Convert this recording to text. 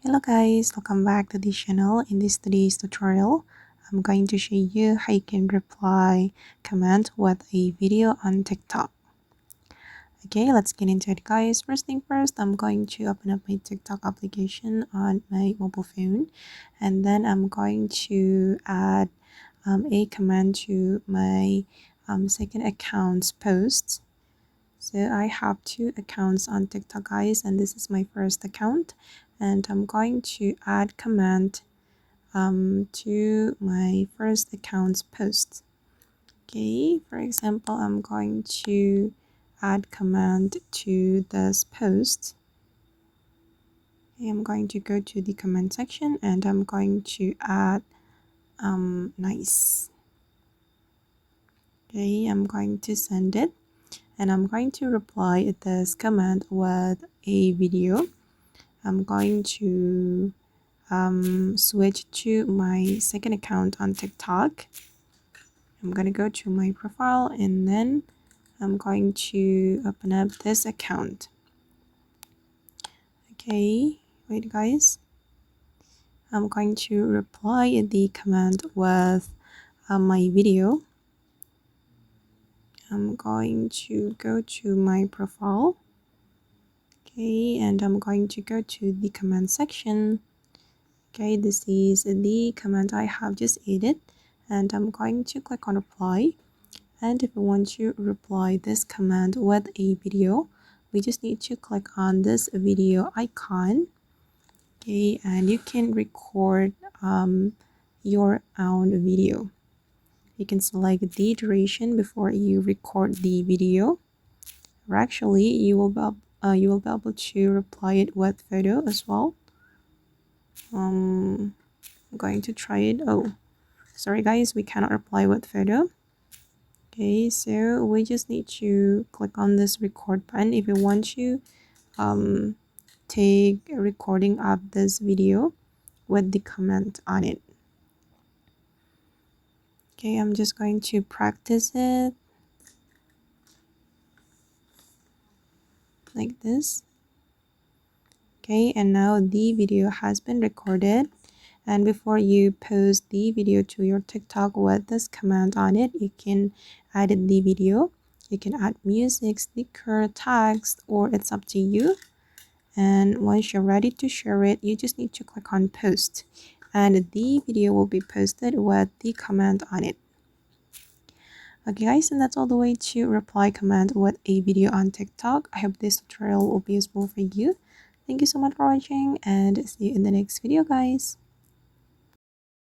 Hello guys, welcome back to this channel. In today's tutorial, I'm going to show you how you can reply comment with a video on TikTok. Okay, let's get into it guys. First thing first, I'm going to open up my TikTok application on my mobile phone, and then I'm going to add a comment to my second account's posts. So I have two accounts on TikTok guys, and this is my first account, and I'm going to add comment to my first account's post. Okay, for example, I'm going to add comment to this post. Okay, I'm going to go to the comment section and I'm going to add nice. Okay, I'm going to send it. And I'm going to reply this comment with a video. I'm going to switch to my second account on TikTok. I'm going to go to my profile and then I'm going to open up this account. Okay, wait guys. I'm going to reply the comment with my video. I'm going to go to my profile. Okay, and I'm going to go to the comment section. Okay, this is the comment I have just added, and I'm going to click on reply. And if we want to reply this comment with a video, we just need to click on this video icon. Okay, and you can record your own video. You can select the duration before you record the video. Or actually, you will be able to reply it with photo as well. I'm going to try it. Oh, sorry guys, we cannot reply with photo. Okay, so we just need to click on this record button if you want to take a recording of this video with the comment on it. Okay, I'm just going to practice it like this. Okay, and now the video has been recorded. And before you post the video to your TikTok with this command on it, you can edit the video. You can add music, sticker, text, or it's up to you. And once you're ready to share it, you just need to click on post. And the video will be posted with the command on it. Okay guys, and that's all the way to reply comment with a video on TikTok. I hope this tutorial will be useful for you. Thank you so much for watching and see you in the next video guys.